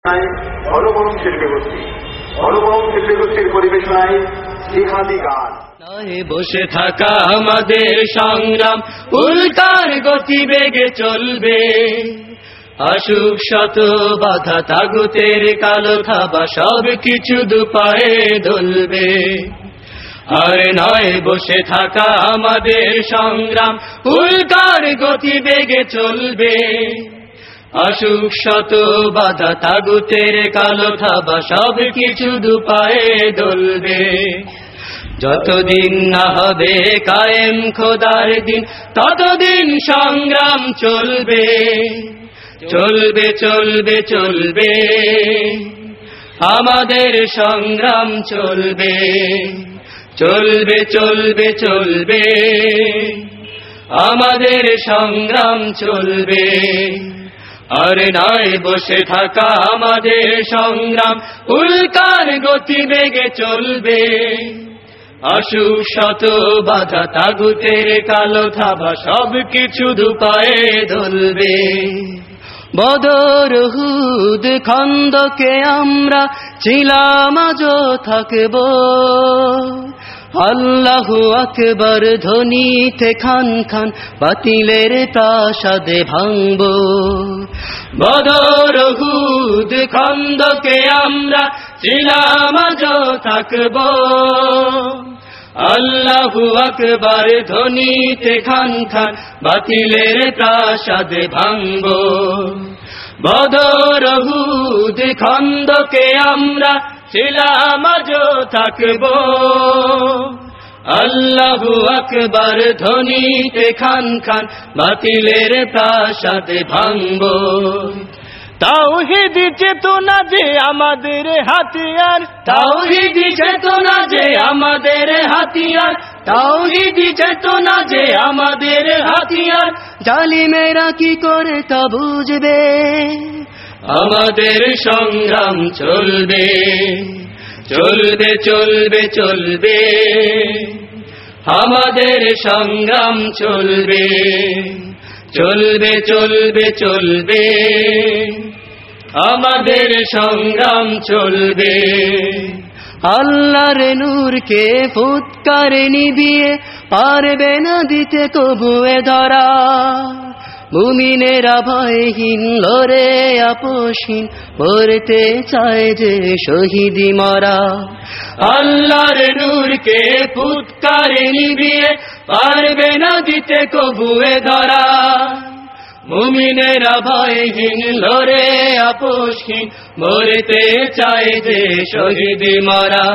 অনুপম শিল্পী গোষ্ঠীর পরিবেশনায় জিহাদি গান। বসে থাকা আমাদের সংগ্রাম উল্কার গতিবেগে চলবে, আসুক শত বাধা তাগুতের কালো থাবা সব কিছু দুপায়ে দলবে। আর নয় বসে থাকা আমাদের সংগ্রাম উল্কার গতিবেগে চলবে, আসুক শত বাধা তাগুতের কালো থাবা সব কিছু দুপায়ে দলবে। যতদিন না হবে কায়েম খোদার দিন ততদিন সংগ্রাম চলবে, চলবে চলবে চলবে আমাদের সংগ্রাম চলবে, চলবে চলবে চলবে আমাদের সংগ্রাম চলবে। আর নয় বসে থাকা আমাদের সংগ্রাম উল্কার গতিবেগে চলবে, আসুক শত বাধা তাগুতের কালো থাবা সব কিছু দুপায়ে দলবে। বদর উহুদ খন্দকে আমরা ছিলাম আজও থাকব, আল্লাহু আকবার ধ্বনিতে খান খান বাতিলের প্রাসাদে ভাঙব। বদর উহুদ খন্দকে আমরা ছিলাম আজও থাকব, আল্লাহু আকবার ধ্বনিতে খান খান বাতিলের প্রাসাদে ভাঙব। বদর উহুদ খন্দকে আমরা ছিলাম আজও থাকব, আল্লাহু আকবার ধ্বনিতে খান খান বাতিলের প্রাসাদে ভাঙব। তাওহীদ চেতনা যে আমাদের হাতিয়ার, তাওহীদ চেতনা যে আমাদের হাতিয়ার, তাওহীদ চেতনা যে আমাদের হাতিয়ার। জালিমেরা কি করে তা বুঝবে, আমাদের সংগ্রাম চলবে, চলবে চলবে চলবে আমাদের সংগ্রাম চলবে, চলবে চলবে চলবে আমাদের সংগ্রাম চলবে। আল্লাহর নূরকে ফুৎকারে নিভিয়ে পারবে না দিতে কবুয়ে ধরা, মুমিনেরা ভয়হীন লড়ে আপোষহীন মরতে চায় যে শহীদি মরা। আল্লাহর নূরকে ফুৎকারে নিভিয়ে পারবে না দিতে কবুয়ে ধরা, মুমিনেরা ভয়হীন লড়ে আপোষহীন মরতে চায় যে শহীদি মরা।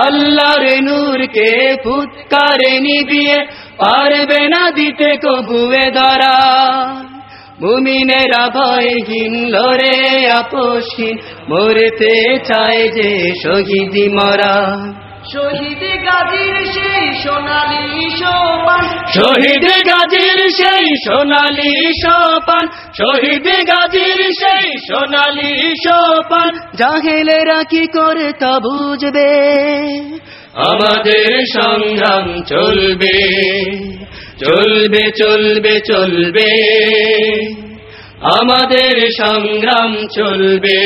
আল্লাহর নূরকে ফুৎকারে নিভিয়ে পারবে না দিতে কবুয়ে ধরা, মুমিনেরা ভয়হীন লড়ে আপোষহীন মরতে চায় যে শহীদি মরা। শহীদ গাজীর সেই সোনালী সোপান, শহীদ গাজীর সেই সোনালী সোপান, শহীদ গাজীর সেই সোনালী সোপান। জাহেলেরা কি করে তা বুঝবে, আমাদের সংগ্রাম চলবে, চলবে চলবে চলবে আমাদের সংগ্রাম চলবে।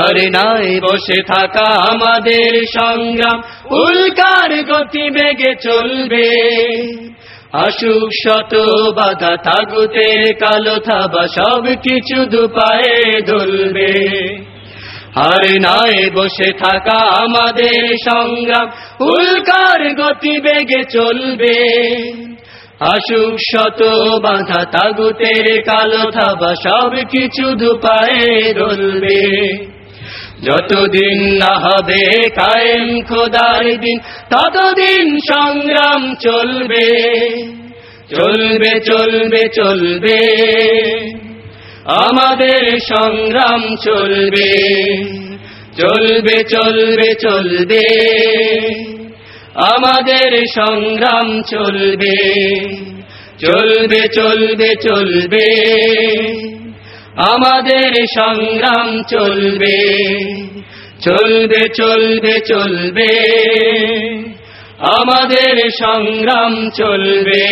আর নাই বসে থাকা আমাদের সংগ্রাম উল্কার গতিবেগে চলবে, আসুক শত বাধা তাগুতের কালো থাবা সব কিছু দুপায়ে দলবে। আর নয় বসে থাকা আমাদের সংগ্রাম উল্কার গতিবেগে চলবে, আসুক শত বাধা তাগুতের কালো থাবা সব কিছু দুপায়ে দলবে। যতদিন না হবে কায়েম খোদার দিন ততদিন সংগ্রাম চলবে, চলবে চলবে চলবে আমাদের সংগ্রাম চলবে, চলবে চলবে চলবে আমাদের সংগ্রাম চলবে, চলবে চলবে চলবে আমাদের সংগ্রাম চলবে, চলবে চলবে চলবে আমাদের সংগ্রাম চলবে।